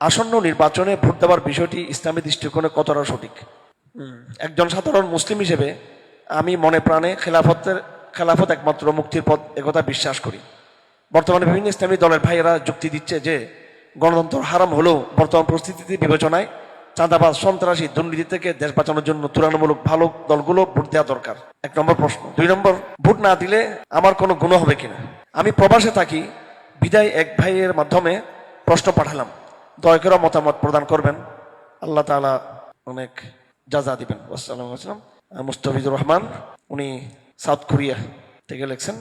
আসন্ন নির্বাচনে ভোট দেওয়ার বিষয়টি ইসলামী দৃষ্টিকোণে কতটা সঠিক? একজন সাধারণ মুসলিম হিসেবে আমি মনে প্রাণে খেলাফত একমাত্র মুক্তির পথ একথা বিশ্বাস করি। বর্তমানে বিভিন্ন ইসলামী দলের ভাইয়েরা যুক্তি দিচ্ছে যে গণতন্ত্র হারাম হলেও বর্তমান পরিস্থিতিতে বিবেচনায় চাঁদাবাজ, সন্ত্রাসী, দুর্নীতি থেকে দেশ বাঁচানোর জন্য তুলনামূলক ভালো দলগুলো ভোট দেওয়া দরকার। 1 নম্বর প্রশ্ন। 2 নম্বর, ভোট না দিলে আমার কোনো গুণ হবে কিনা? আমি প্রবাসে থাকি বিদায় এক ভাইয়ের মাধ্যমে প্রশ্ন পাঠালাম, দয়া করে মতামত প্রদান করবেন, আল্লাহ তাআলা অনেক জাযা দিবেন। আসসালামু আলাইকুম। মুস্তাফিজুর রহমান, উনি সাউথ কোরিয়া থেকে লিখছেন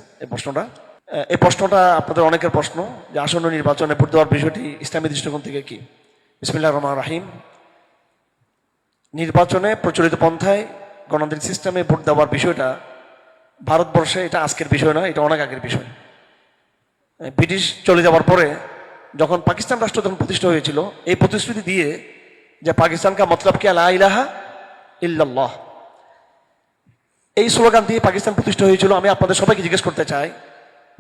এই প্রশ্নটা আপনাদের অনেকের প্রশ্ন যে আসন্ন নির্বাচনে ভোট দেওয়ার বিষয়টি ইসলামী দৃষ্টিকোণ থেকে কি। বিসমিল্লাহির রহমানির রহিম। নির্বাচনে প্রচলিত পন্থায় গণতান্ত্রিক সিস্টেমে ভোট দেওয়ার বিষয়টা ভারতবর্ষে এটা আজকের বিষয় না, এটা অনেক আগের বিষয়। ব্রিটিশ চলে যাওয়ার পরে যখন পাকিস্তান রাষ্ট্র যখন প্রতিষ্ঠা হয়েছিল, এই প্রতিশ্রুতি দিয়ে যে পাকিস্তান কা মতলব কি লা ইলাহা ইল্লাল্লাহ, এই স্লোগান দিয়ে পাকিস্তান প্রতিষ্ঠা হয়েছিল। আমি আপনাদের সবাইকে জিজ্ঞেস করতে চাই,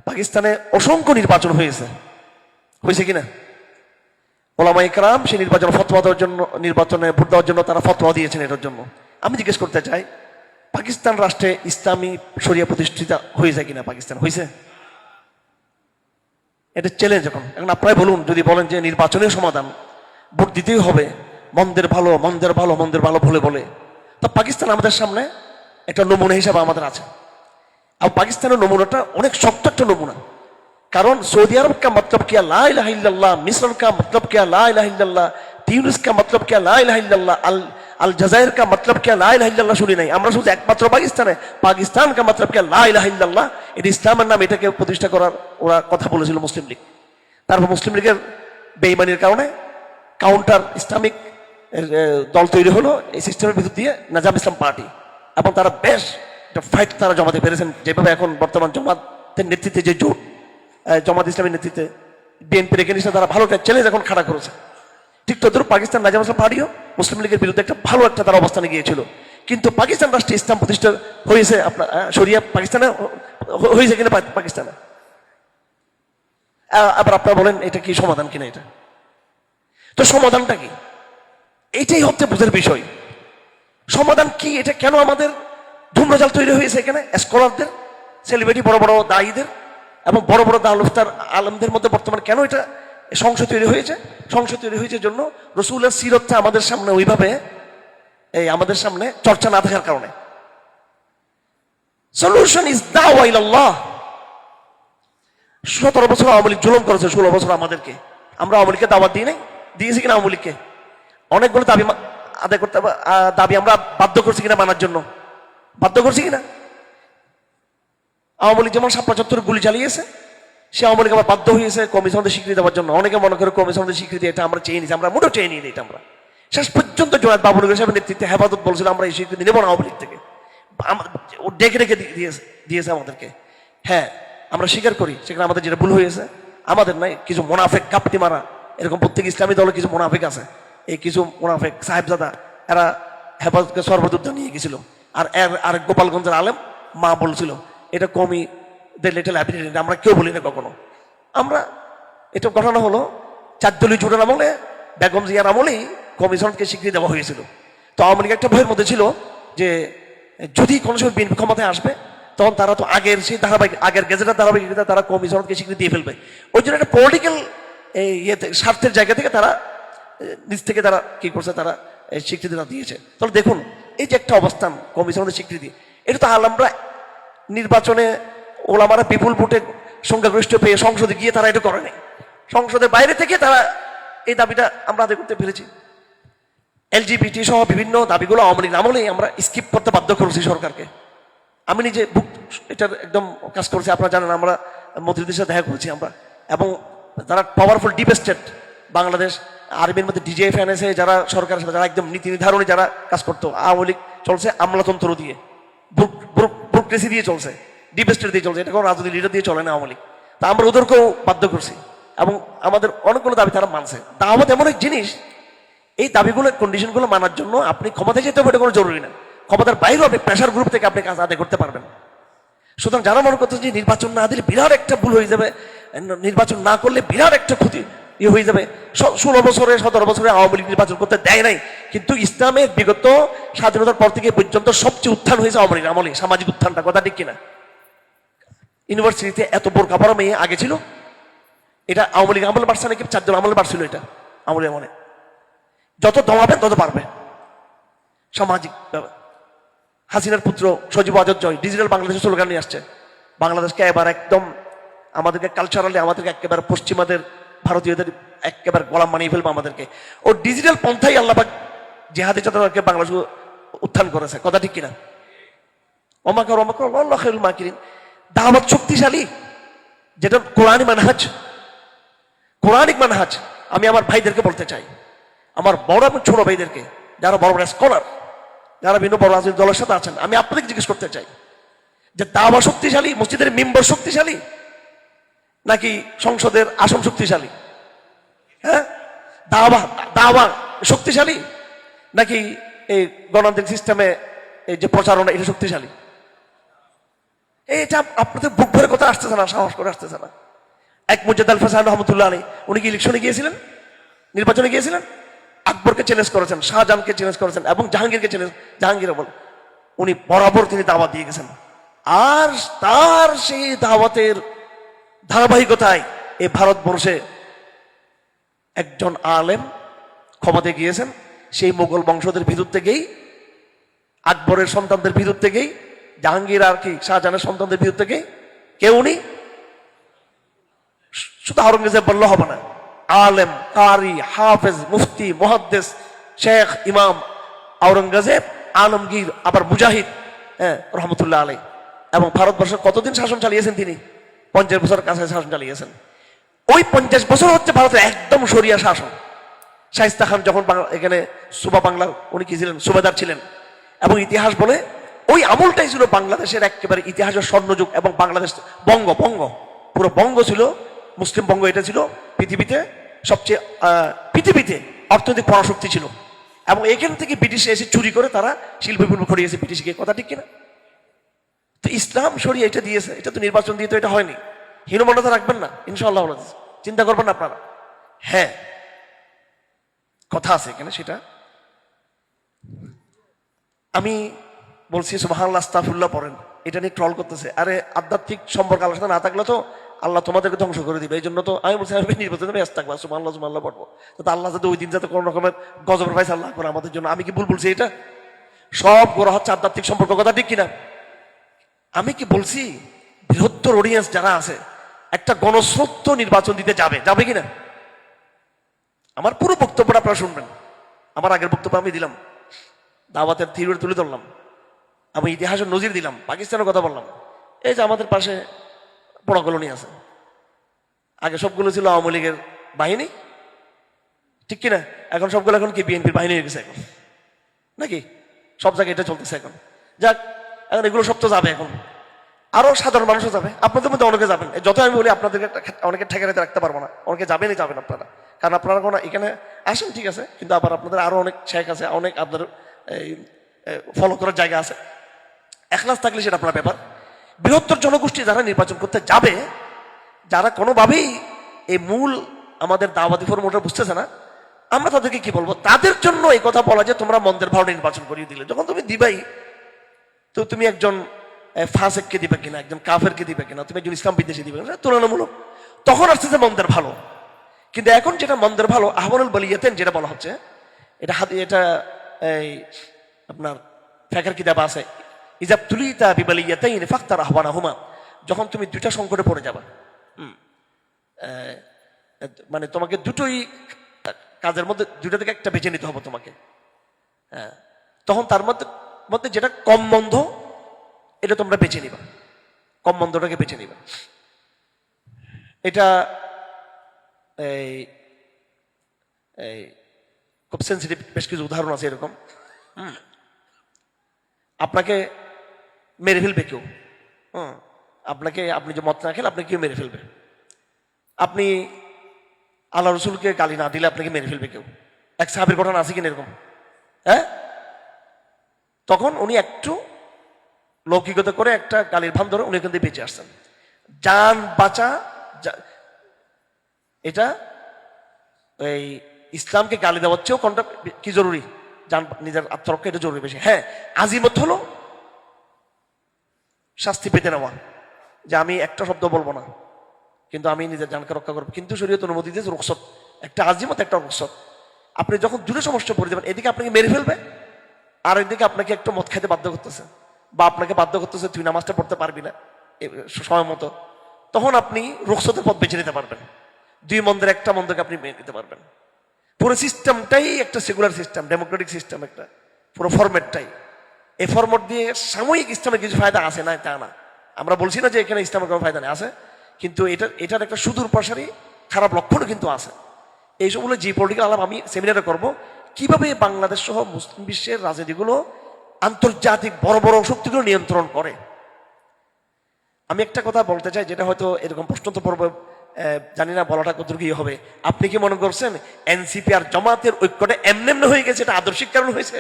পাকিস্তানে অসংখ্য নির্বাচন হয়েছে কিনা? ওলামায়ে কেরাম সেই নির্বাচনে ভোট দেওয়ার জন্য তারা ফতোয়া দিয়েছেন এটার জন্য। আমি জিজ্ঞেস করতে চাই, পাকিস্তান রাষ্ট্রে ইসলামী শরিয়া প্রতিষ্ঠিত হয়েছে কিনা? পাকিস্তান হয়েছে? এটা চ্যালেঞ্জ। এখন আপনারাই বলুন, যদি বলেন যে নির্বাচনের সমাধান ভোট দিতেই হবে, মন্দের ভালো বলে, তো পাকিস্তান আমাদের সামনে একটা নমুনা হিসাবে আমাদের আছে। আর পাকিস্তানের নমুনাটা অনেক শক্ত একটা নমুনা। কারণ সৌদি আরব কা মতলব কিয়া লা ইলাহা ইল্লাল্লাহ, মিসর কা মতলব কিয়া লা ইলাহা ইল্লাল্লাহ, তিউনিস কা মতলব কিয়া লা ইলাহা ইল্লাল্লাহ, আল জাজাইর কা মতলব কিয়া লা ইলাহা ইল্লাল্লাহ শুনি নাই আমরা, শুধু একমাত্র পাকিস্তান কা মতলব কিয়া লা ইলাহা ইল্লাল্লাহ। এটা ইসলামের নাম, এটাকে প্রতিষ্ঠা করার ওরা কথা বলেছিল মুসলিম লীগ। তারপর মুসলিম লীগের বেঈমানির কারণে কাউন্টার ইসলামিক দল তৈরি হলো এই সিস্টেমের ভিতর দিয়ে, নাজাম ইসলাম পার্টি, এবং তারা বেশ একটা ফাইট তারা জমাতে পেরেছেন। যেভাবে এখন বর্তমান জামাতের নেতৃত্বে যে জোট, জামাত ইসলামের নেতৃত্বে বিএনপির এগেইনস্টে তারা ভালো একটা চ্যালেঞ্জ এখন খাড়া করেছে। ঠিক তদ্রুপ পাকিস্তান নাজাম ইসলাম পার্টিও মুসলিম লীগের বিরুদ্ধে একটা ভালো একটা তারা অবস্থানে গিয়েছিল। কিন্তু পাকিস্তান রাষ্ট্রে ইসলাম প্রতিষ্ঠা হয়েছে, আপনার শরিয়া পাকিস্তানে হয়েছে কিনা? পাকিস্তানে। আবার আপনারা বলেন এটা কি সমাধান কিনা? এটা তো সমাধানটা কি? এইটাই হচ্ছে বুঝের বিষয়। সমাধান কি? এটা কেন আমাদের ধূম্রজাল তৈরি হয়েছে এখানে? স্কলারদের, সেলিব্রিটি, বড় বড় দায়ীদের এবং বড় বড় দারুল আলমদের মধ্যে বর্তমানে কেন এটা সংশয় তৈরি হয়েছে? সংশয় তৈরি হয়েছে জন্য রসুলের সিরতটা আমাদের সামনে ওইভাবে আমাদের সামনে চর্চা না থাকার কারণে। সলিউশন ইজ দাওয়া ইলাল্লাহ। 17 বছর আওয়ামী লীগ জুলুম করেছে, 16 বছর আমাদেরকে। আমরা আওয়ামী লীগকে দাওয়াত দিই নাই? দিয়েছি কিনা আওয়ামী লীগকে? অনেকগুলো দাবি আদায় করতে, দাবি আমরা বাধ্য করছি কিনা মানার জন্য? বাধ্য করছি কিনা? আওয়ামী লীগ যেমন শাপলা চত্বরে গুলি চালিয়েছে, সে আওয়ামী লীগ আবার বাধ্য হয়েছে কমিশনদের স্বীকৃতি দেওয়ার জন্য। অনেকে মনে করে কমিশনদের স্বীকৃতি এটা আমরা চেয়ে নিয়েছি, আমরা মোটেও চেয়ে নিই এটা। আমরা শেষ পর্যন্ত জোনায়েদ বাবুল সাহেবের নেতৃত্বে হেফাজত বলছিল আমরা এই স্বীকৃতি নেব না আওয়ামী লীগ থেকে। ডেকে ডেকে দিয়েছে আমাদেরকে। হ্যাঁ, আমরা স্বীকার করি সেখানে আমাদের যেটা ভুল হয়েছে। আমাদের নাই, কিছু মোনাফেক কাপটি মারা, এরকম প্রত্যেক ইসলামী দলে কিছু মোনাফেক আছে। এই কিছু মোনাফেক সাহেবজাদা এরা হেফাজতকে সর্বদূর নিয়ে গেছিল। আর গোপালগঞ্জের আলেম মা বলছিল এটা কমি লিটল হ্যাবিটেট, আমরা কেউ বলি না কখনো। আমরা এটা ঘটনা হলো 4 দলীয় জোটের আমলে, বেগম জিয়ার আমলেই কমিশনকে স্বীকৃতি দেওয়া হয়েছিল। তো আওয়ামী লীগ একটা ভয়ের মধ্যে ছিল যে যদি কোনো সময় বিএনপি ক্ষমতায় আসবে তখন তারা তো আগের গেজেটের ধারাবাহিকতা তারা কমিশনকে স্বীকৃতি দিয়ে ফেলবে। ওই জন্য একটা পলিটিক্যাল স্বার্থের জায়গা থেকে তারা নিজ থেকে তারা কি করছে, তারা স্বীকৃতিটা দিয়েছে। তাহলে দেখুন, এই যে একটা অবস্থান কমিশনের স্বীকৃতি, এটা তো আমরা নির্বাচনে ওলামারা বিপুল ভোটে সংখ্যাগরিষ্ঠ পেয়ে সংসদে গিয়ে তারা এটা করে নাই। সংসদের বাইরে থেকে তারা এই দাবিটা আমরা আদায় করতে পেরেছি। এলজিবিটি সহ বিভিন্ন দাবিগুলো আওয়ামী লীগ আমলেই আমরা স্কিপ করতে বাধ্য করেছি সরকারকে। আমি নিজে এটার একদম কাজ করছি, আপনারা জানেন। আমরা মন্ত্রীদের সাথে দেখা করেছি আমরা, এবং যারা পাওয়ারফুল ডিপ স্টেট বাংলাদেশ আর্মির মধ্যে ডিজিএফ এনএসএ যারা সরকারের সাথে যারা একদম নীতি নির্ধারণী যারা কাজ করতো, আওয়ামী লীগ চলছে আমলাতন্ত্র দিয়ে, ব্যুরোক্রেসি দিয়ে চলছে, ডিপ স্টেট দিয়ে চলছে। এটা কোনো রাজনৈতিক লিডার দিয়ে চলে না আওয়ামী লীগ। তা আমরা ওদেরকেও বাধ্য করছি এবং আমাদের অনেকগুলো দাবি তারা মানছে। দাওয়াত এমন এক জিনিস, এই দাবিগুলো কন্ডিশনগুলো মানার জন্য আপনি ক্ষমতায় যেতে হবে এটা কোনো জরুরি না। ক্ষমতার বাইরেও আপনি প্রেশার গ্রুপ থেকে আপনি কাজ আদায় করতে পারবেন। সুতরাং যারা মনে করতে যে নির্বাচন না দিলে বিরাট একটা ভুল হয়ে যাবে, নির্বাচন না করলে বিরাট একটা ক্ষতি হয়ে যাবে। 16 বছরে 17 বছরে আওয়ামী লীগ নির্বাচন করতে দেয় নাই, কিন্তু ইসলামের বিগত স্বাধীনতার পর থেকে পর্যন্ত সবচেয়ে উত্থান হয়েছে আওয়ামী লীগ আমলে, সামাজিক উত্থানটা, কথা ঠিক কিনা? ইউনিভার্সিটিতে এত বোরকা পরা মেয়ে আগে ছিল? এটা আওয়ামী লীগ আমলে বাড়ছে নাকি 4 জন আমলে বাড়ছিল? এটা আমলে মনে যত দমাবেন তত পারবে। সামাজিক হাসিনার পুত্র সজীব ওয়াজেদ জয় ডিজিটাল বাংলাদেশের স্লোগান নিয়ে আসছে, বাংলাদেশকে এবার একদম আমাদেরকে কালচারালি আমাদেরকে একেবারে পশ্চিমাদের ভারতীয়দের একেবারে গোলাম বানিয়ে ফেলবো আমাদেরকে। ও ডিজিটাল পন্থাই আল্লাহ পাক জেহাদি চাতাকে বাংলাদেশ উত্থান করেছে, কথা ঠিক কিনা? ওমাকর ওমাকর আল্লাহ খায়রুল মাকিরিন। দাওয়াত শক্তিশালী, যেটা কোরআনী মানহাজ, কোরআনিক মানহাজ। আমি আমার ভাইদেরকে বলতে চাই, আমার বড় এবং ছোট ভাইদেরকে, যারা বড় বড় স্কলার, যারা বিভিন্ন বড় রাজনৈতিক দলের সাথে আছেন, আমি আপনাদেরকে জিজ্ঞেস করতে চাই যে দাওয়া শক্তিশালী, মসজিদের মেম্বার শক্তিশালী, নাকি সংসদের আসন শক্তিশালী? হ্যাঁ, দাওয়া দাওয়া শক্তিশালী, নাকি এই গণতান্ত্রিক সিস্টেমে এই যে প্রচারণা এটা শক্তিশালী? এটা আপনাদের বুক ভরে কথা আসতেছে না, সাহস করে আসতেছে না। এক মুজাদ্দিদ আল ফাসান রহমতুল্লাহ আলাইহি, উনি কি ইলেকশনে গিয়েছিলেন, নির্বাচনে গিয়েছিলেন? আকবরকে চ্যালেঞ্জ করেছেন, শাহজাহানকে চ্যালেঞ্জ করেছেন, এবং জাহাঙ্গীরকে চ্যালেঞ্জ, জাহাঙ্গীর বল উনি বরাবর তিনি দাওয়াত দিয়ে গেছেন। আর তার সেই দাওয়াতের ধারাবাহিকতায় এই ভারতবর্ষে একজন আলেম ক্ষমতায় গিয়েছেন, সেই মোগল বংশদের ভিতর থেকেই, আকবরের সন্তানদের ভিতর থেকেই, জাহাঙ্গীর আর কি শাহজাহানের সন্তানদের ভিতর থেকেই। কে উনি? শুধু আওরঙ্গজেব বললে হবে না, আলেম, কারি, হাফেজ, মুফতি, মুহাদ্দিস, শেখ, ইমাম আওরঙ্গজেব, আলমগীর, আবার মুজাহিদ, হ্যাঁ, রহমতুল্লাহ আলাইহি। এবং ভারতবর্ষের কতদিন শাসন চালিয়েছেন তিনি? 50 বছর কাছে শাসন চালিয়েছেন। ওই 50 বছর হচ্ছে ভারতের একদম শরিয়া শাসন। শায়েস্তা খান যখন এখানে সুবা বাংলা, উনি কি ছিলেন? সুবেদার ছিলেন। এবং ইতিহাস বলে ওই আমলটাই ছিল বাংলাদেশের একেবারে ইতিহাসের স্বর্ণযুগ। এবং বাংলাদেশ বঙ্গ, পুরো বঙ্গ ছিল মুসলিম বঙ্গ, এটা ছিল পৃথিবীতে সবচেয়ে পৃথিবীতে অর্থনৈতিক পরাশক্তি ছিল। এবং এখান থেকে ব্রিটিশে এসে চুরি করে তারা শিল্প বিপ্লব করিয়েছে ব্রিটিশকে, কথা ঠিক কিনা? তো ইসলাম শরিয়া এটা দিয়েছে, এটা তো নির্বাচন দিয়ে তো এটা হয়নি। হীনমন্যতা রাখবেন না, ইনশাআল্লাহ চিন্তা করবেন না আপনারা। হ্যাঁ, কথা আছে এখানে, সেটা আমি বলছি সুবহানাল্লাহ, আস্তাগফিরুল্লাহ পড়েন, এটা নিয়ে ট্রল করতেছে। আরে আধ্যাত্মিক সম্পর্ক আল্লাহর সাথে না থাকলে তো আল্লাহ তোমাদেরকে ধ্বংস করে দিবে। এই জন্য তো আমি বলছি আমি নির্বাচনে ব্যস্ত থাকবো, সুবহানাল্লাহ সুবহানাল্লাহ পড়বো, তো আল্লাহ যাতে ওই দিন যাতে কোনো রকমের গজবের পাইছে আল্লাহ করে আমাদের জন্য। আমি কি ভুল বলছি? এটা সব গোড়া হচ্ছে আধ্যাত্মিক সম্পর্ক, কথা ঠিক কিনা? আমি কি বলছি বৃহত্তর অডিয়েন্স যারা আছে একটা গণস্রোত নির্বাচন দিতে যাবে কিনা? আমার পুরো বক্তব্যটা আপনারা শুনবেন। আমার আগের বক্তব্য আমি দিলাম, দাওয়াতের থিওরি তুলে ধরলাম, আমি ইতিহাসের নজির দিলাম, পাকিস্তানের কথা বললাম। এই যে আমাদের পাশে বড় কলোনি আছে, আগে সবগুলো ছিল আওয়ামী লীগের বাহিনী, ঠিক কিনা? এখন সবগুলো এখন কি বিএনপির বাহিনী হয়ে গেছে এখন, নাকি? সব জায়গায় এটা চলতেছে এখন। যাক, এখন এগুলো সব তো যাবে, এখন আরো সাধারণ মানুষও যাবে, আপনাদের মধ্যে অনেকে যাবেন। যত আমি বলি আপনাদেরকে অনেকে ঠেকাতে রাখতে পারবো না, অনেকে যাবেনই যাবেন আপনারা, কারণ আপনারা কোনো এখানে আসেন, ঠিক আছে, কিন্তু আবার আপনাদের আরো অনেক শেখ আছে, অনেক আপনাদের এই ফলো করার জায়গা আছে। এখলাস থাকলে সেটা আপনার ব্যাপার। বৃহত্তর জনগোষ্ঠী যারা নির্বাচন করতে যাবে, যারা কোনোভাবেই এই মূল আমাদের দাওয়াতি ফর্মুলাটা বুঝতেছে না, আমরা তাদেরকে কি বলবো? তাদের জন্য এই কথা বলা যে তোমরা মন্দের ভালো নির্বাচন করিয়ে দিলে, যখন তুমি দিবাই তো তুমি একজন ফাসেককে দিবে কিনা, একজন কাফেরকে দিবে কিনা, তুমি একজন ইসলাম বিদ্বেষী দিবে কিনা, তুলনামূলক তখন আসছে যে মন্দের ভালো। কিন্তু এখন যেটা মন্দের ভালো, আহওয়ানুল বালিয়াতেন যেটা বলা হচ্ছে, এটা এটা এই আপনার ফিকহের কিতাব আছে, ইজা তুলিতা বিবালিয়াতাইন ফাখতার আহওয়ানাহুমা, যখন তুমি দুইটা সংকটে পড়ে যাবা, মানে তোমাকে দুটোই কাজের মধ্যে দুইটা থেকে একটা বেছে নিতে হবে তোমাকে, হ্যাঁ, তখন তার মধ্যে যেটা কম মন্দ এটা তোমরা বেছে নিবা, কম মন্দটাকে বেছে নিবা। এটা এই খুব সেন্সিটিভ বেশ কিছু উদাহরণ আছে এরকম। আপনাকে মেরে ফেলবে কেউ, আপনাকে, আপনি যে মত না খেলে আপনাকে কেউ মেরে ফেলবে, আপনি আল্লাহ রসুলকে গালি না দিলে আপনাকে মেরে ফেলবে কেউ। এক সাহাবীর ঘটনা আছে কিনা এরকম, হ্যাঁ, তখন উনি একটু লৌকিকতা করে একটা গালির ভান ধরে উনি এখান থেকে বেঁচে আসছেন। জান বাঁচা, এটা এই ইসলামকে গালি দেওয়ার চেয়েও কোনটা কি জরুরি? নিজের আত্মরক্ষা এটা জরুরি বেশি। হ্যাঁ, আজিমত হলো শাস্তি পেতে নেওয়া, যে আমি একটা শব্দ বলবো না, কিন্তু আমি নিজের জানকে রক্ষা করবো, কিন্তু শরীয়ত অনুমতি দিয়েছে রুখসত, একটা আজিমত একটা রুখসত। আপনি যখন দূরে সমস্যা পড়ে যাবেন, এদিকে আপনাকে মেরে ফেলবে, আর এদিকে আপনাকে একটু মদ খাইতে বাধ্য করতেছে, বা আপনাকে বাধ্য করতেছে তুই নামাজটা পড়তে পারবি না সময় মতো, তখন আপনি রুখসতের পথ বেছে নিতে পারবেন। দুই মন্দের একটা মন্দকে আপনি মেনে নিতে পারবেন। পুরো সিস্টেমটাই একটা সেকুলার সিস্টেম, ডেমোক্রেটিক সিস্টেম, একটা পুরো ফরম্যাটটাই। এই ফরম্যাট দিয়ে সাময়িক ইসলামের কিছু ফায়দা আছে না তা না, আমরা বলছি না যে এখানে ইসলামের কোনো ফায়দা নেই, আছে, কিন্তু এটার একটা সুদূর প্রসারী খারাপ লক্ষণও কিন্তু আছে। এইসবগুলো জি পলিটিক্যাল আলাপ আমি সেমিনারে করব, কিভাবে বাংলাদেশ সহ মুসলিম বিশ্বের রাজনীতিগুলো আন্তর্জাতিক বড় বড় শক্তিগুলো নিয়ন্ত্রণ করে। আমি একটা কথা বলতে চাই, যেটা হয়তো এরকম প্রশ্ন তো পড়বে, জানি না বলাটা কতটুকু কি হবে। আপনি কি মনে করছেন এনসিপি আর জামাতের ঐক্যটা এমনি হয়ে গেছে, এটা আদর্শিক কারণ হয়েছে?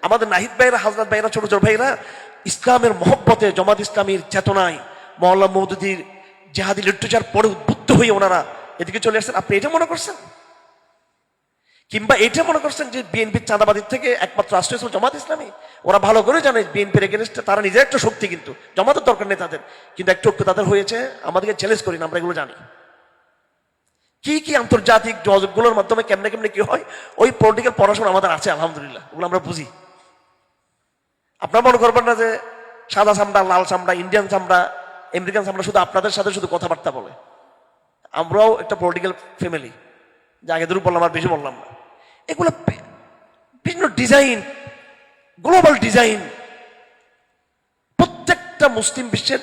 আমাদের নাহিদ ভাইরা, হাজরত ভাইরা, ছোট ছোট ভাইরা ইসলামের মহব্বতে, জামাত ইসলামীর চেতনায়, মওলানা মওদুদীর জেহাদি লিটারেচার পড়ে উদ্বুদ্ধ হয়ে ওনারা এদিকে চলে আসছেন। আপনি এটা মনে করছেন? কিংবা এটা মনে করছেন যে বিএনপির চাঁদাবাদীর থেকে একমাত্র আশ্রয় ছিল জামাত ইসলামী? ওরা ভালো করে জানে বিএনপির এগেনস্টে তারা নিজের একটা শক্তি, কিন্তু জামাতের দরকার নেই তাদের, কিন্তু একটা ঐক্য তাদের হয়েছে। আমাদেরকে চ্যালেঞ্জ করি না, আমরা এগুলো জানি কি কি আন্তর্জাতিক যোগাযোগগুলোর মাধ্যমে কেমনে কেমনে কি হয়। ওই পলিটিক্যাল পড়াশোনা আমাদের আছে আলহামদুলিল্লাহ, ওগুলো আমরা বুঝি। আপনারা মনে করবেন না যে সাদা চামড়া, লাল চামড়া, ইন্ডিয়ান চামড়া, আমেরিকান চামড়া শুধু আপনাদের সাথে শুধু কথাবার্তা বলে। আমরাও একটা পলিটিক্যাল ফ্যামিলি, যে আগে দূর বললাম আর বেশি বললাম না। এগুলো বিভিন্ন ডিজাইন, গ্লোবাল ডিজাইন, প্রত্যেকটা মুসলিম বিশ্বের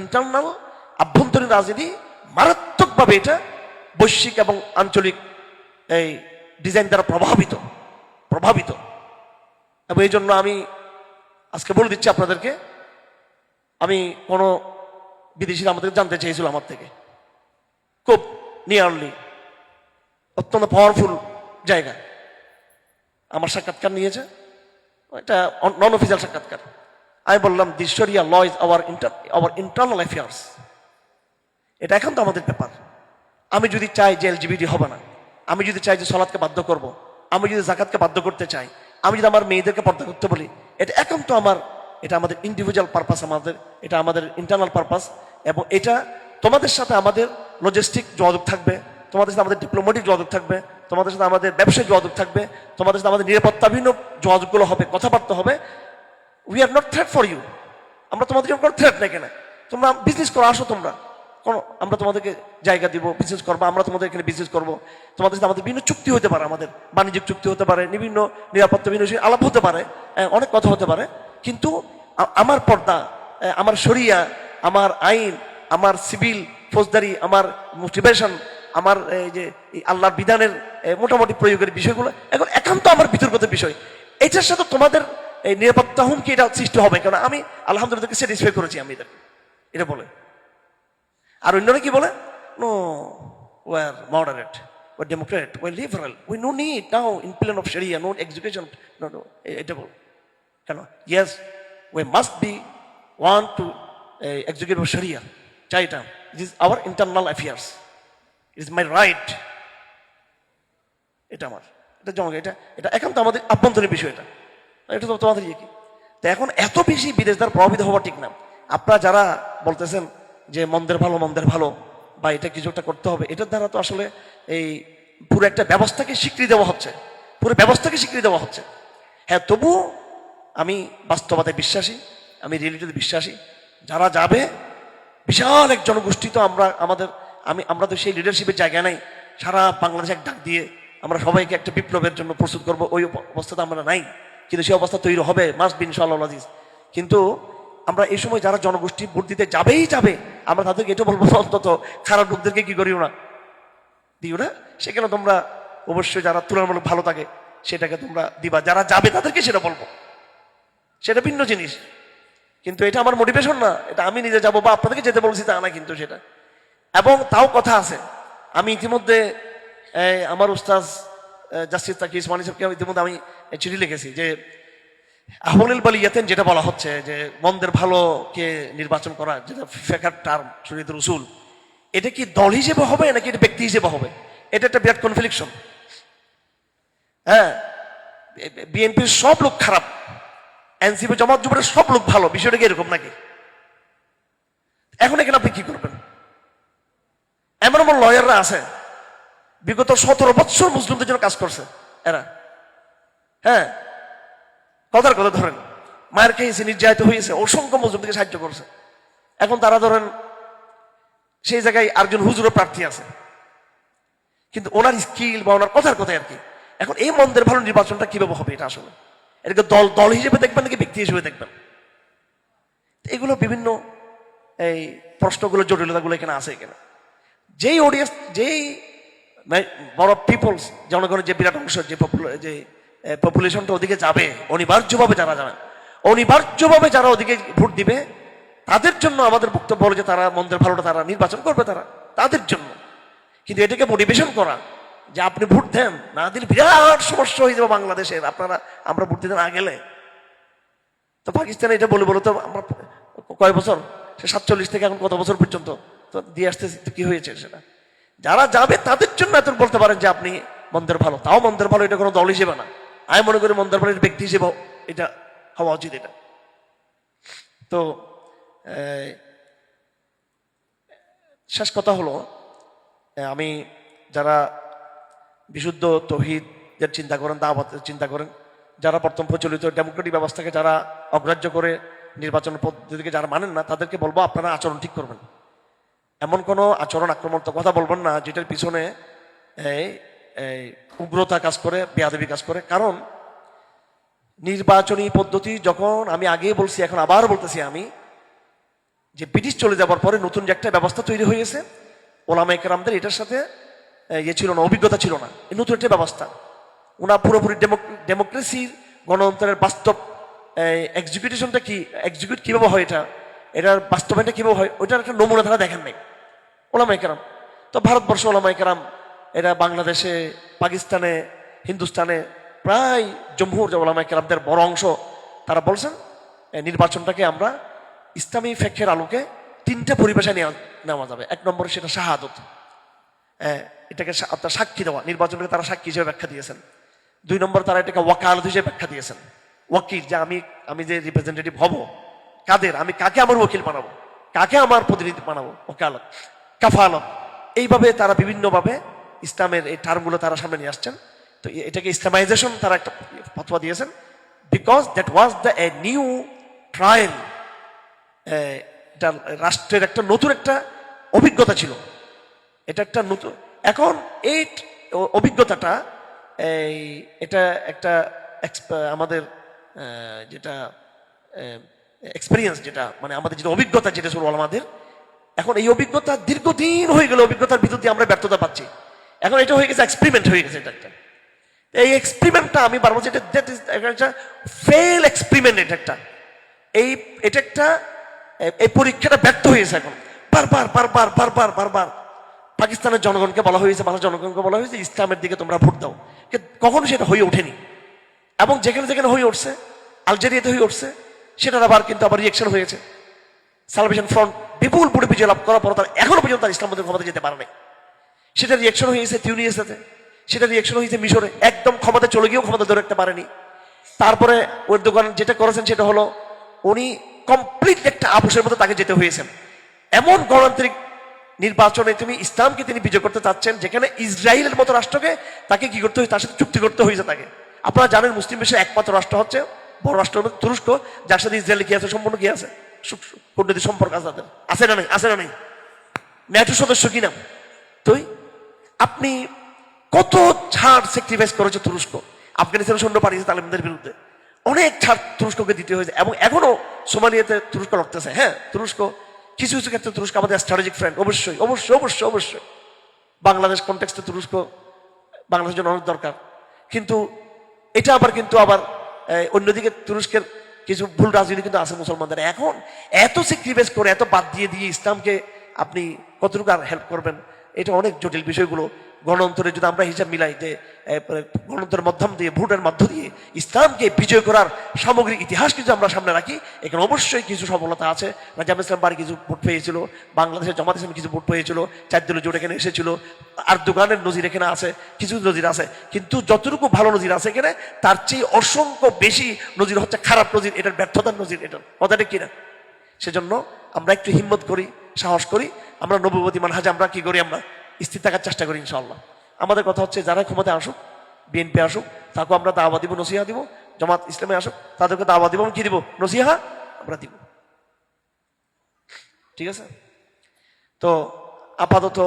ইন্টারনাল আভ্যন্তরীণ রাজনীতি মারাত্মকভাবে এটা বৈশ্বিক এবং আঞ্চলিক এই ডিজাইন দ্বারা প্রভাবিত। এবং এই জন্য আমি আজকে বলে দিচ্ছি আপনাদেরকে, আমি কোনো বিদেশিরা আমাদের জানতে চেয়েছিল আমার থেকে, খুব নিয়ারলি, অত্যন্ত পাওয়ারফুল জায়গা, আমার সাক্ষাৎকার নিয়েছে, এটা নন অফিসিয়াল সাক্ষাৎকার। আমি বললাম the sharia law is our internal affairs, এটা এখন তো আমাদের ব্যাপার। আমি যদি চাই যে এলজিবিটি হবে না, আমি যদি চাই যে সালাতকে বাধ্য করব, আমি যদি জাকাতকে বাধ্য করতে চাই, আমি যদি আমার মেয়েদেরকে পর্দা করতে বলি, এটা এখন তো এটা আমাদের ইন্ডিভিজুয়াল পারপাস, এটা আমাদের ইন্টারনাল পারপাস। এবং এটা তোমাদের সাথে আমাদের লজিস্টিক যোগাযোগ থাকবে, তোমাদের সাথে আমাদের ডিপ্লোম্যাটিক যোগাযোগ থাকবে, তোমাদের সাথে আমাদের ব্যবসায়িক যোগাযোগ থাকবে, তোমাদের সাথে আমাদের নিরাপত্তা বিভিন্ন যোগাযোগগুলো হবে, কথাবার্তা হবে। We are not threat for you, আমরা তোমাদের জন্য কোনো থ্রেট নেই। কেন তোমরা বিজনেস করো, আসো তোমরা, আমরা তোমাদেরকে জায়গা দিব, বিজনেস করবো, আমরা তোমাদের এখানে বিজনেস করবো, তোমাদের সাথে আমাদের বিভিন্ন চুক্তি হতে পারে, আমাদের বাণিজ্যিক চুক্তি হতে পারে, বিভিন্ন নিরাপত্তা বিভিন্ন আলাপ হতে পারে, অনেক কথা হতে পারে। কিন্তু আমার পর্দা, আমার শরিয়া, আমার আইন, আমার সিভিল ফৌজদারি, আমার মোটিভেশন, আমার এই যে আল্লাহর বিধানের মোটামুটি প্রয়োগের বিষয়গুলো এখন একান্ত আমার বিতর্কিত বিষয়। এটার সাথে তোমাদের এই নিরাপত্তা হুমকি এটা সৃষ্টি হবে, কারণ আমি আলহামদুলিল্লাহ স্যাটিসফাই করেছি আমি এটা বলে। আর অন্যরা কি বলে, no we are moderate, we are democrat, we are liberal, we no need now in plan of sharia, no execution, no এটা বল কেন? yes we must be want to execute sharia, চাইটা, it is our internal affairs, it is my right, এটা আমার, এটা জমা, এটা এখন তো আমাদের আভ্যন্তরীণ বিষয়, এটা তো তোমাদের কি। তো এখন এত বেশি বিদেশ দ্বারা প্রভাবিত হওয়া ঠিক না। আপনারা যারা বলতেছেন যে মন্দের ভালো বা এটা কিছু একটা করতে হবে, এটার দ্বারা তো আসলে এই পুরো একটা ব্যবস্থাকে স্বীকৃতি দেওয়া হচ্ছে, হ্যাঁ, তবুও আমি বাস্তবতায় বিশ্বাসী, আমি রিয়েলিটিতে বিশ্বাসী। যারা যাবে, বিশাল এক জনগোষ্ঠী, তো আমরা তো সেই লিডারশিপের জায়গা নাই সারা বাংলাদেশে এক ডাক দিয়ে আমরা সবাইকে একটা বিপ্লবের জন্য প্রস্তুত করবো, ওই অবস্থাতে আমরা নাই, কিন্তু সেই অবস্থা তৈরি হবে, মাস্ট বি ইনশাআল্লাহ আজিজ। কিন্তু আমরা এই সময় যারা জনগোষ্ঠী ভোট দিতে যাবে, আমরা তাদেরকে এটা বলবো, অন্তত খারাপ লোকদেরকে কি করিও না, দিও না। সেখানে তোমরা অবশ্যই যারা তুলনামূলক ভালো থাকে সেটাকে তোমরা দিবা, যারা যাবে তাদেরকে সেটা বলবো, সেটা ভিন্ন জিনিস। কিন্তু এটা আমার মোটিভেশন না, এটা আমি নিজে যাবো বা আপনাদেরকে যেতে বলছি তা না, কিন্তু সেটা। এবং তাও কথা আছে, আমি ইতিমধ্যে আমার উস্তাজ জাস্টিস তাকি ইসমানী সাহেবকে ইতিমধ্যে আমি চিঠি লিখেছি যে আহমুল বালিয়াতেন যেটা বলা হচ্ছে যে মন্দের ভালোকে নির্বাচন করা, যেটা ফেকার টার্ম শরীয়তের উসুল, এটা কি দল হিসেবে হবে নাকি এটা ব্যক্তি হিসেবে হবে? এটা একটা বিরাট কনফ্লিকশন। হ্যাঁ, বিএনপির সব লোক খারাপ, এনসিপি জামাত জুবের সব লোক ভালো, বিষয়টা কি এরকম নাকি? এখন এখানে আপনি কি করবেন? এমন এমন লয়াররা আছে বিগত 17 বছর মুসলিমদের জন্য কাজ করছে এরা। হ্যাঁ, কথার কথা ধরেন, মায়ের খেয়েছে, নির্যাতিত হয়েছে, অসংখ্য মুসলিমদেরকে সাহায্য করছে। এখন তারা ধরেন সেই জায়গায় আরেকজন হুজুরও প্রার্থী আছে, কিন্তু ওনার স্কিল বা ওনার কথার কথাই আর কি। এখন এই মন্দের ভালো নির্বাচনটা কিভাবে হবে? এটা আসলে এটাকে দল দল হিসেবে দেখবেন নাকি ব্যক্তি হিসেবে দেখবেন? এগুলো বিভিন্ন এই প্রশ্নগুলো, জটিলতাগুলো এখানে আছে। এখানে যেই অডিয়েন্স, যেই বড় পিপলস, জনগণের যে বিরাট অংশ, যে পপুলেশনটা ওদিকে যাবে, অনিবার্যভাবে যারা ওদিকে ভোট দিবে, তাদের জন্য আমাদের বক্তব্য হলো যে তারা মন্দের ভালোটা তারা নির্বাচন করবে, তাদের জন্য। কিন্তু এটাকে মোটিভেশন করা যে আপনি ভোট দেন, না দিলে বিরাট সমস্যা হয়ে যাবে বাংলাদেশের, আমরা ভোট দিতে না গেলে। তো পাকিস্তানে এটা বলে তো আমরা কয় বছর, সে 47 থেকে এখন কত বছর পর্যন্ত তো দিয়ে আসতে, কি হয়েছে সেটা? যারা যাবে তাদের জন্য এত বলতে পারেন যে আপনি মন্দের ভালো, তাও মন্দের ভালো এটা কোনো দল হিসেবে না। আমি মনে করি মন্দের ভালো ব্যক্তি হিসেবে এটা হওয়া উচিত। এটা তো শেষ কথা হলো, আমি যারা বিশুদ্ধ তৌহিদের চিন্তা করেন, দাওয়াতের চিন্তা করেন, যারা বর্তমান প্রচলিত ডেমোক্রেটিক ব্যবস্থাকে যারা অগ্রাহ্য করে নির্বাচন পদ্ধতিকে যারা মানেন না, তাদেরকে বলবো আপনারা আচরণ ঠিক করবেন। এমন কোনো আচরণ আক্রমণাত্মক কথা বলবেন না যেটার পিছনে উগ্রতা কাজ করে, বেয়াদবি কাজ করে। কারণ নির্বাচনী পদ্ধতি যখন, আমি আগেই বলছি, এখন আবার বলতেছি আমি, যে ব্রিটিশ চলে যাবার পরে নতুন যে একটা ব্যবস্থা তৈরি হয়েছে, ওলামায়ে কেরামদের এটার সাথে ছিল না, অভিজ্ঞতা ছিল না। এই নতুন একটা ব্যবস্থা, ওনা পুরোপুরি ডেমোক্রেসির, গণতন্ত্রের বাস্তব এক্সিকিউশনটা কি, এক্সিকিউট কিভাবে হয়, এটার বাস্তবায়নটা কিভাবে হয়, ওইটার একটা নমুনা তারা দেখেন নাই ওলামায়ে কেরাম। তো ভারতবর্ষ ওলামায়ে কেরাম এরা বাংলাদেশে, পাকিস্তানে, হিন্দুস্তানে প্রায় জমহুর যে ওলামায়ে কেরামদের বড় অংশ, তারা বলছেন নির্বাচনটাকে আমরা ইসলামী ফিকহের আলোকে 3টা পরিভাষায় নেওয়া যাবে। 1 নম্বরে সেটা শাহাদত, এটাকে আপনার সাক্ষী দেওয়া, নির্বাচনকে তারা সাক্ষী হিসেবে ব্যাখ্যা দিয়েছেন। 2 নম্বর তারা এটাকে ওয়াকালত হিসেবে ব্যাখ্যা দিয়েছেন। ওয়াকিল, যে আমি যে রিপ্রেজেন্টেটিভ হব, কাদের, আমি কাকে আমার ওয়াকিল বানাবো, কাকে আমার প্রতিনিধি বানাবো, ওকালত, কাফালত, এইভাবে তারা বিভিন্নভাবে ইসলামের এই টার্মগুলো তারা সামনে নিয়ে আসছেন। তো এটাকে ইসলামাইজেশন তারা একটা ফতোয়া দিয়েছেন, because that was the new trial. এটা রাষ্ট্রের একটা নতুন একটা অভিজ্ঞতা ছিল, এটা একটা নতুন। এখন এই অভিজ্ঞতাটা, এটা একটা আমাদের যেটা এক্সপিরিয়েন্স, যেটা মানে আমাদের যেটা অভিজ্ঞতা, যেটা ছিল আমাদের, এখন এই অভিজ্ঞতা দীর্ঘদিন হয়ে গেল, অভিজ্ঞতার ভিতর দিয়ে আমরা ব্যর্থতা পাচ্ছি। এখন এটা হয়ে গেছে এক্সপেরিমেন্ট হয়ে গেছে। এটা একটা, এই এক্সপেরিমেন্টটা আমি বারবার বলছি, এটা ফেল এক্সপেরিমেন্ট। এটা একটা এই পরীক্ষাটা ব্যর্থ হয়েছে। এখন বারবার পাকিস্তানের জনগণকে বলা হয়েছে, বাংলাদেশের জনগণকে বলা হয়েছে ইসলামের দিকে তোমরা ভোট দাও, কখনো সেটা হয়ে ওঠেনি। এবং যেখানে যেখানে হয়ে উঠছে, আলজেরিয়াতে হয়ে উঠছে, সেটার আবার রিয়েকশন হয়েছে। সালভেশন ফ্রন্ট বিপুল বিজয় লাভ করার পর তার এখনো পর্যন্ত তার ইসলামের ক্ষমতা যেতে পারে নাই। সেটা রিয়েকশন হয়েছে তিউনিসিয়াতে, সেটা রিয়েকশন হয়েছে মিশরে, একদম ক্ষমতা চলে গিয়েও ক্ষমতা ধরে রাখতে পারেনি। তারপরে এরদোগান যেটা করেছেন সেটা হলো উনি কমপ্লিট একটা আপোষের মধ্যে তাকে যেতে হয়েছেন। এমন গণতান্ত্রিক নির্বাচনে ইসলামকে তিনি বিজয় করতে চাচ্ছেন, যেখানে ইসরায়েলের মতো রাষ্ট্রকে তাকে কি করতে হয়েছে, তার সাথে চুক্তি করতে হয়েছে তাকে। আপনারা জানেন মুসলিম বিশ্বের একমাত্র রাষ্ট্র হচ্ছে বড় রাষ্ট্র তুরস্ক, যার সাথে ইসরায়েল কি আছে, সম্পূর্ণ কি আছে, কূটনৈতিক সম্পর্ক আছে তাদের, আছে না নেই, ন্যাটো সদস্য কিনা। তো আপনি কত ছাড় স্যাক্রিফাইস করেছে তুরস্ক, আফগানিস্তান সৈন্য পাঠিয়েছে তালেবানদের বিরুদ্ধে, অনেক ছাড় তুরস্ককে দিতে হয়েছে। এবং এখনো সোমালিয়াতে তুরস্ক রক্তেছে। হ্যাঁ, তুরস্ক কিছু কিছু ক্ষেত্রে তুরস্ক আমাদের স্ট্র্যাটেজিক ফ্রেন্ড, অবশ্যই। বাংলাদেশ কনটেক্সটে তুরস্ক বাংলাদেশের জন্য অনেক দরকার। কিন্তু এটা আবার অন্যদিকে তুরস্কের কিছু ভুল রাজনীতি কিন্তু আছে মুসলমানদের। এখন এত স্যাক্রিফাইস করে, এত বাদ দিয়ে ইসলামকে আপনি কতটুকু আর হেল্প করবেন? এটা অনেক জটিল বিষয়গুলো। গণতন্ত্রে যদি আমরা হিসাব মিলাই যে গণতন্ত্রের মাধ্যম দিয়ে, ভোটের মধ্য দিয়ে ইসলামকে বিজয় করার সামগ্রিক ইতিহাস কিছু আমরা সামনে রাখি, এখানে অবশ্যই কিছু সফলতা আছে। জামাত ইসলাম বাড়ি কিছু ভোট পেয়েছিল, বাংলাদেশের জামাত ইসলাম কিছু ভোট পেয়েছিল, 4 দলীয় জোট এখানে এসেছিল, আর দোকানের নজির এখানে আছে, কিছু নজির আছে। কিন্তু যতটুকু ভালো নজির আছে এখানে, তার চেয়ে অসংখ্য বেশি নজির হচ্ছে খারাপ নজির, এটার ব্যর্থতার নজির, এটার কথাটা কিনা। সেজন্য আমরা একটু হিম্মত করি, সাহস করি, আমরা নবুবতী মানহাজে আমরা কি করি, আমরা স্থির থাকার চেষ্টা করি ইনশাআল্লাহ। আমাদের কথা হচ্ছে যারা ক্ষমতায় আসুক, বিএনপি আসুক, তাকেও আমরা দাওয়া দিব, নসিহা দিব। জামাত ইসলামে আসুক, তাদেরকে দাওয়া দিব, কি দিব, নসিহা আমরা দিব। ঠিক আছে? তো আপাতত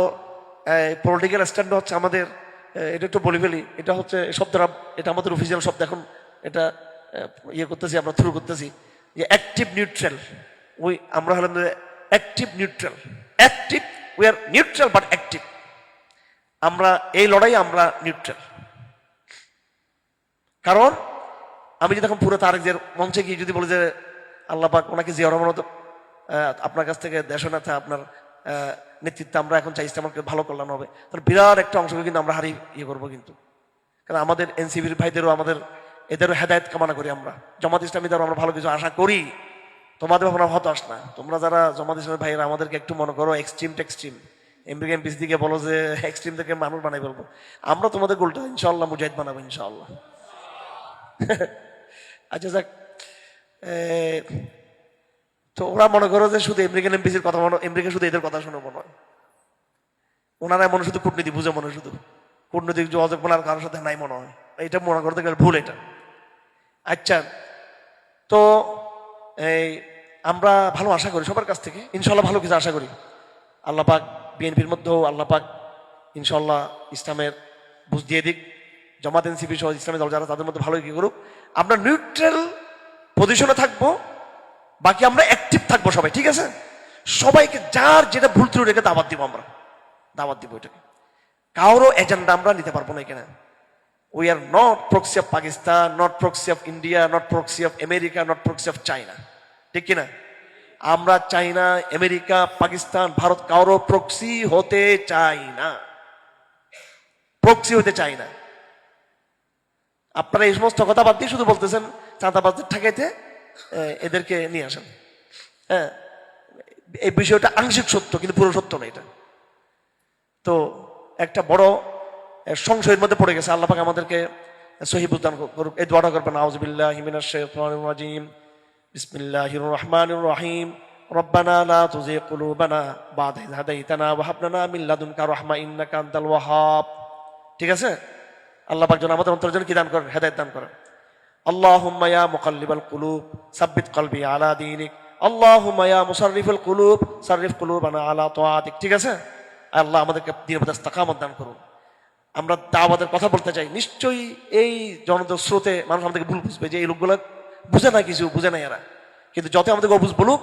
পলিটিক্যাল স্ট্যান্ড হচ্ছে আমাদের, এটা একটু বলে ফেলি, এটা হচ্ছে শব্দটা, এটা আমাদের অফিসিয়াল শব্দ, এখন এটা ইয়ে করতেছি, আমরা থ্রু করতেছি যে অ্যাক্টিভ নিউট্রাল। আমরা হলাম active neutral. Active, we are neutral but active. আমরা এই লড়াই আমরা নিউট্রাল। কারণ আমি যদি এখন পুরো তারেকদের মঞ্চে গিয়ে যদি বলি যে আল্লাহ পাক ওনাকে জিয়া রহমান আপনার কাছ থেকে দেশনাথে আপনার নেতৃত্বে আমরা এখন চাইছি আমাকে ভালো কল্যাণ হবে, তাহলে বিরাট একটা অংশকে কিন্তু আমরা হারিয়ে ইয়ে করবো কিন্তু। কারণ আমাদের এনসিপির ভাইদেরও, আমাদের এদেরও হেদায়েত কামনা করি আমরা, জামাত ইসলামীদেরও আমরা ভালো কিছু আশা করি। তোমাদের ভাবনা হতাশ না, তোমরা যারা জামাত ইসলামী ভাইয়েরা আমাদেরকে একটু মনে করো এক্সট্রিম টেক্সট্রিম, আমেরিকান পিস দিকে বলো যে এক্সট্রিম থেকে মানুষ বানাই ফেলবো, আমরা তোমাদের গোলটা ইনশাআল্লাহ মুজাহিদ বানাবো ইনশাআল্লাহ। আচ্ছা যাক, তো ওরা মনে করো যে শুধু আমেরিকান এমপিসির কথা মনে, আমেরিকা শুধু এদের কথা শুনে মনে হয়, ওনারা মনে শুধু কূটনীতি বুঝে, মনে শুধু কূটনৈতিক যোগাযোগ বলার কারোর সাথে নাই মনে হয়, এটা মনে করতে গেলে ভুল এটা। আচ্ছা, তো এই আমরা ভালো আশা করি সবার কাছ থেকে ইনশাল্লাহ, ভালো কিছু আশা করি। আল্লাহ পাক বিএনপির মধ্যেও আল্লাহ পাক ইনশাল্লাহ ইসলামের বুঝ দিয়ে দিক, জামাত এনসিপি সহ ইসলামী দল যারা, তাদের মধ্যে ভালো কি করুক। আমরা নিউট্রাল পজিশনে থাকবো, বাকি আমরা অ্যাক্টিভ থাকবো সবাই, ঠিক আছে? সবাইকে যার যেটা ভুল ত্রুটি রেখে দাওয়াত দিব, আমরা দাওয়াত দিব এটাকে। কারো এজেন্ডা আমরা নিতে পারবো না এখানে। We are not proxy of Pakistan, not proxy of India, not proxy of America, not proxy of চাইনা, ঠিক কিনা? আমরা চাইনা, আমেরিকা, পাকিস্তান, ভারত কারো প্রক্সি হতে চাই না, প্রক্সি হতে চাই না। আপনারা এই সমস্ত কথা বাদ দিয়ে শুধু বলতেছেন চাঁদাবাজদের ঠেকাইতে এদেরকে নিয়ে আসেন। হ্যাঁ, এই বিষয়টা আংশিক সত্য, কিন্তু পুরো সত্য না এটা। তো একটা বড় সংশয়ের মধ্যে পড়ে গেছে, আল্লাহ পাক আমাদেরকে সহিহ বুঝদান করুক। এই দোয়াটা করবেন, আউযুবিল্লাহি মিনাশ শাইতানির রাজিম, বিসমিল্লাহির রহমানির রহিম, রব্বানা লা তুযিগ কুলুবানা বা'দা ইয হাদাইতানা ওয়া হাব লানা মিন লাদুনকা রাহমা ইন্নাকা আনতাল ওয়াহ্হাব। ঠিক আছে? আল্লাহ পাক যেন আমাদের অন্তরে যেন কি দান করেন, হেদায়েত দান করেন। আল্লাহুম্মা ইয়া মুকাল্লিবাল কুলুব সাব্বিত কলবি আলা দীনিক, আল্লাহুম্মা ইয়া মুসাররিফাল কুলুব সাররিফ কুলুবানা আলা তাআতিক। ঠিক আছে? আল্লাহ আমাদেরকে দ্বীনের প্রতি ইস্তেকামত দান করুন। আমরা দাওয়াতের কথা বলতে চাই, নিশ্চয়ই এই জনতার স্রোতে মানুষ আমাদেরকে ভুল বুঝবে যে এই লোকগুলো বুঝে না, কিছু বুঝে না এরা, কিন্তু যত আমাদেরকে অবুঝ বলুক,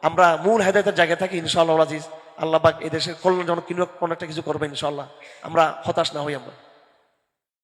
আমরা মূল হেদায়েতের জায়গায় থাকি ইনশাআল্লাহ আজিজ। আল্লাহ পাক এই দেশের কল্যাণজনক কোনো একটা কিছু করবে ইনশাআল্লাহ, আমরা হতাশ না হই আমরা।